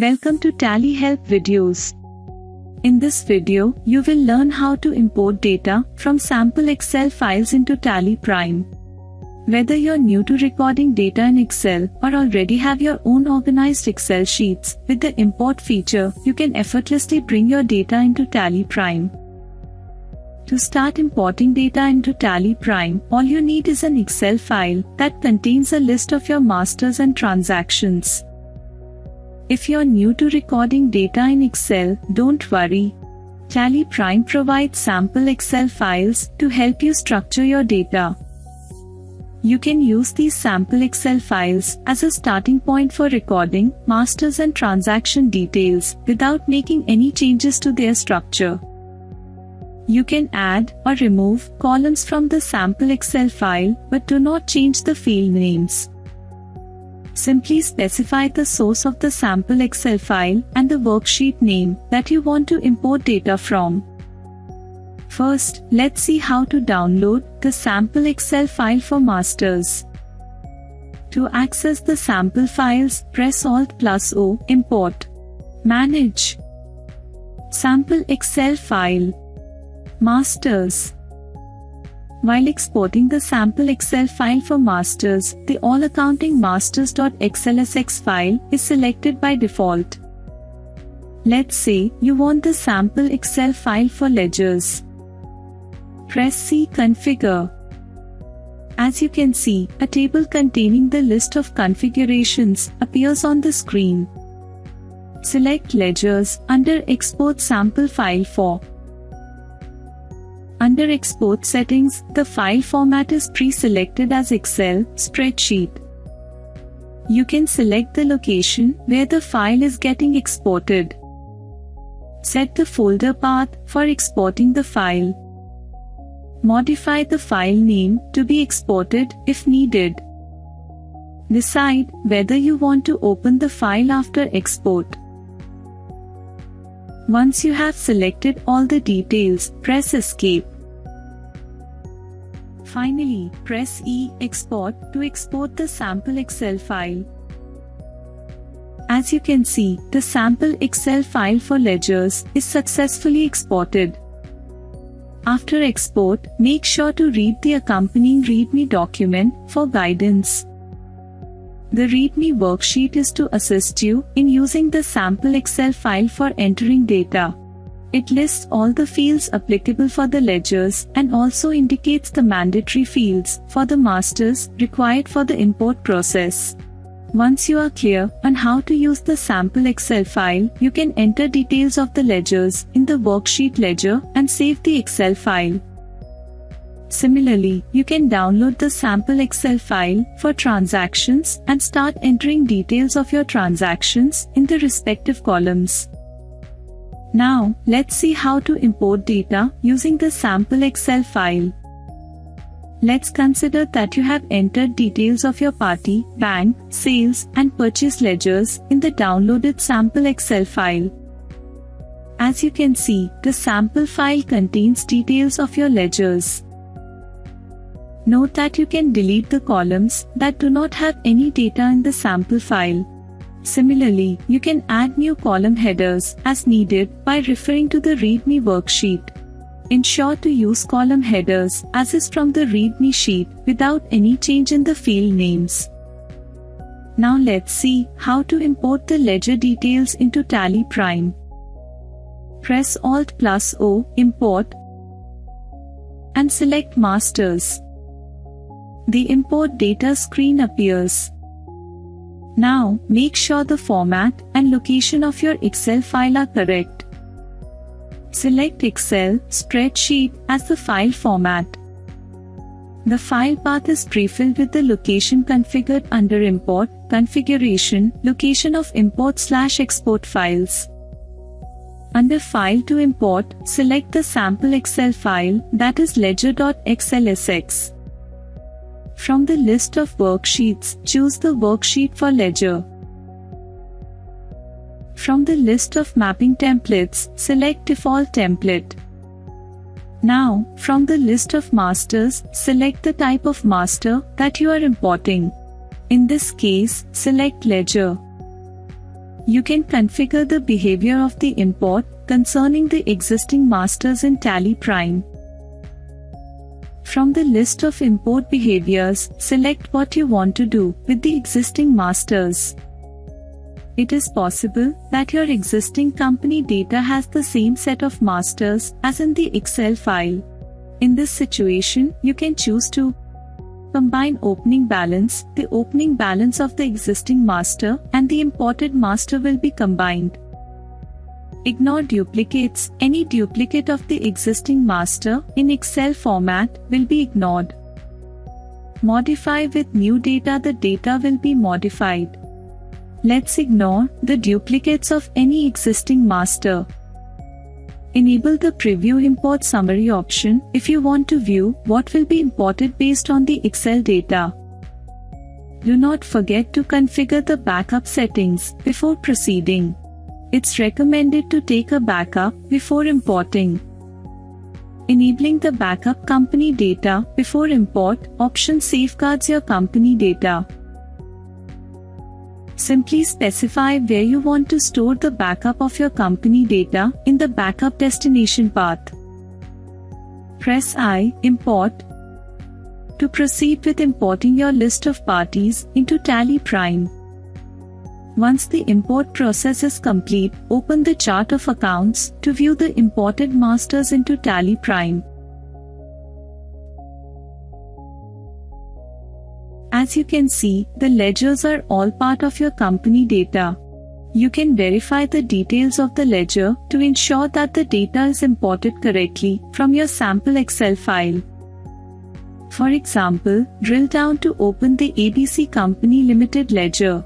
Welcome to Tally Help videos. In this video, you will learn how to import data from sample Excel files into TallyPrime. Whether you're new to recording data in Excel or already have your own organized Excel sheets, with the import feature, you can effortlessly bring your data into TallyPrime. To start importing data into TallyPrime, all you need is an Excel file that contains a list of your masters and transactions. If you're new to recording data in Excel, don't worry. TallyPrime provides sample Excel files to help you structure your data. You can use these sample Excel files as a starting point for recording masters and transaction details without making any changes to their structure. You can add or remove columns from the sample Excel file, but do not change the field names. Simply specify the source of the sample Excel file and the worksheet name that you want to import data from. First, let's see how to download the sample Excel file for masters. To access the sample files, press Alt+O, Import. Manage. Sample Excel file. Masters. While exporting the sample Excel file for masters, the All Accounting Masters.xlsx file is selected by default. Let's say you want the sample Excel file for ledgers. Press C Configure. As you can see, a table containing the list of configurations appears on the screen. Select Ledgers under Export Sample File for. Under Export Settings, the file format is pre-selected as Excel spreadsheet. You can select the location where the file is getting exported. Set the folder path for exporting the file. Modify the file name to be exported if needed. Decide whether you want to open the file after export. Once you have selected all the details, press Escape. Finally, press E Export to export the sample Excel file. As you can see, the sample Excel file for ledgers is successfully exported. After export, make sure to read the accompanying README document for guidance. The README worksheet is to assist you in using the sample Excel file for entering data. It lists all the fields applicable for the ledgers and also indicates the mandatory fields for the masters required for the import process. Once you are clear on how to use the sample Excel file, you can enter details of the ledgers in the worksheet ledger and save the Excel file. Similarly, you can download the sample Excel file for transactions and start entering details of your transactions in the respective columns. Now, let's see how to import data using the sample Excel file. Let's consider that you have entered details of your party, bank, sales, and purchase ledgers in the downloaded sample Excel file. As you can see, the sample file contains details of your ledgers. Note that you can delete the columns that do not have any data in the sample file. Similarly, you can add new column headers as needed by referring to the README worksheet. Ensure to use column headers as is from the README sheet without any change in the field names. Now let's see how to import the ledger details into TallyPrime. Press Alt+O, Import, and select Masters. The Import Data screen appears. Now, make sure the format and location of your Excel file are correct. Select Excel spreadsheet as the file format. The file path is pre-filled with the location configured under Import, Configuration, Location of Import/Export files. Under File to import, select the sample Excel file, that is ledger.xlsx. From the list of worksheets, choose the worksheet for ledger. From the list of mapping templates, select Default Template. Now, from the list of masters, select the type of master that you are importing. In this case, select Ledger. You can configure the behavior of the import concerning the existing masters in TallyPrime. From the list of import behaviors, select what you want to do with the existing masters. It is possible that your existing company data has the same set of masters as in the Excel file. In this situation, you can choose to combine opening balance. The opening balance of the existing master and the imported master will be combined. Ignore duplicates. Any duplicate of the existing master in Excel format will be ignored. Modify with new data. The data will be modified. Let's ignore the duplicates of any existing master. Enable the Preview Import Summary option if you want to view what will be imported based on the Excel data. Do not forget to configure the backup settings before proceeding. It's recommended to take a backup before importing. Enabling the backup company data before import option safeguards your company data. Simply specify where you want to store the backup of your company data in the backup destination path. Press I, Import, to proceed with importing your list of parties into TallyPrime. Once the import process is complete, open the chart of accounts to view the imported masters into TallyPrime. As you can see, the ledgers are all part of your company data. You can verify the details of the ledger to ensure that the data is imported correctly from your sample Excel file. For example, drill down to open the ABC Company Limited ledger.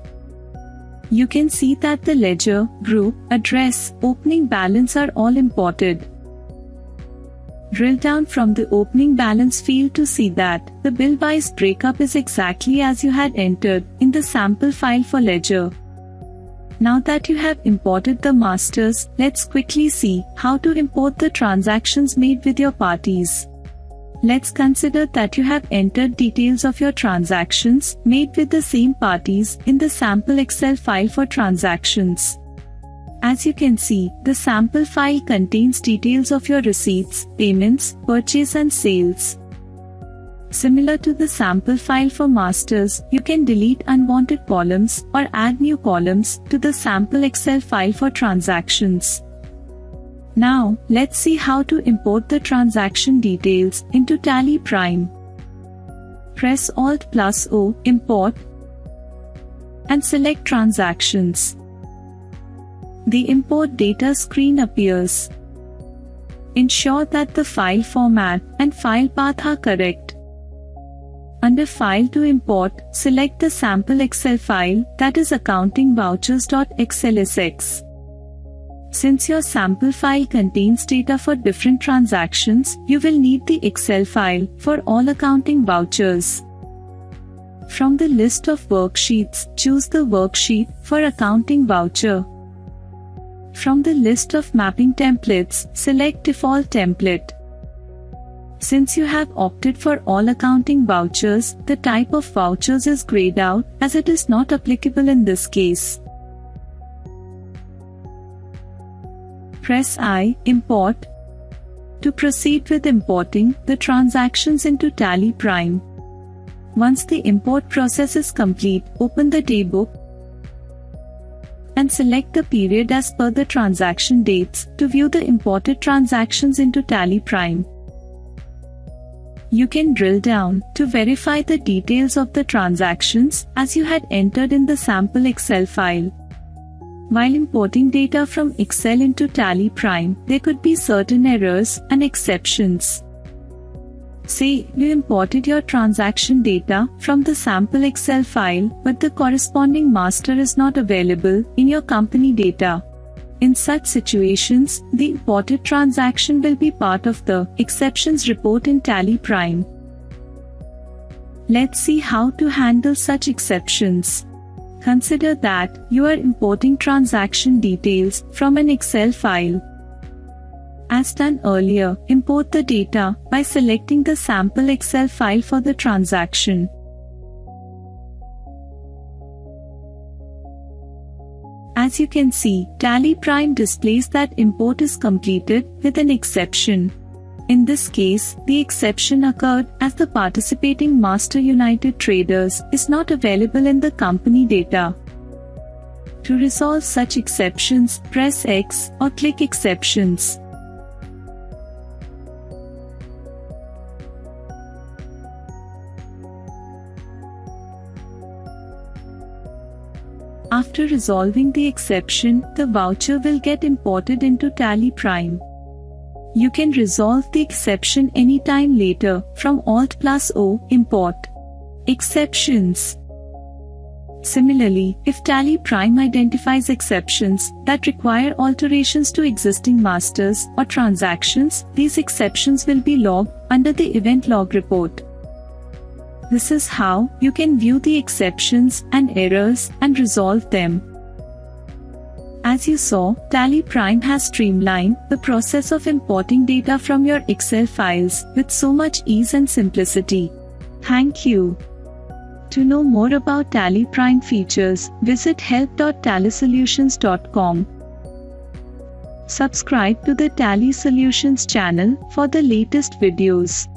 You can see that the ledger, group, address, opening balance are all imported. Drill down from the opening balance field to see that the bill-wise breakup is exactly as you had entered in the sample file for ledger. Now that you have imported the masters, let's quickly see how to import the transactions made with your parties. Let's consider that you have entered details of your transactions made with the same parties in the sample Excel file for transactions. As you can see, the sample file contains details of your receipts, payments, purchase and sales. Similar to the sample file for masters, you can delete unwanted columns or add new columns to the sample Excel file for transactions. Now, let's see how to import the transaction details into TallyPrime. Press Alt+O, Import, and select Transactions. The Import Data screen appears. Ensure that the file format and file path are correct. Under File to Import, select the sample Excel file, that is accountingvouchers.xlsx. Since your sample file contains data for different transactions, you will need the Excel file for all accounting vouchers. From the list of worksheets, choose the worksheet for accounting voucher. From the list of mapping templates, select Default Template. Since you have opted for all accounting vouchers, the type of vouchers is grayed out as it is not applicable in this case. Press I, Import, to proceed with importing the transactions into TallyPrime. Once the import process is complete, open the daybook and select the period as per the transaction dates to view the imported transactions into TallyPrime. You can drill down to verify the details of the transactions as you had entered in the sample Excel file. While importing data from Excel into TallyPrime, there could be certain errors and exceptions. Say, you imported your transaction data from the sample Excel file, but the corresponding master is not available in your company data. In such situations, the imported transaction will be part of the exceptions report in TallyPrime. Let's see how to handle such exceptions. Consider that you are importing transaction details from an Excel file. As done earlier, import the data by selecting the sample Excel file for the transaction. As you can see, TallyPrime displays that import is completed with an exception. In this case, the exception occurred as the participating Master United Traders is not available in the company data. To resolve such exceptions, press X or click Exceptions. After resolving the exception, the voucher will get imported into TallyPrime. You can resolve the exception anytime later from Alt+O, Import Exceptions. Similarly, if TallyPrime identifies exceptions that require alterations to existing masters or transactions, these exceptions will be logged under the event log report. This is how you can view the exceptions and errors and resolve them. As you saw, TallyPrime has streamlined the process of importing data from your Excel files with so much ease and simplicity. Thank you. To know more about TallyPrime features, visit help.tallysolutions.com. Subscribe to the Tally Solutions channel for the latest videos.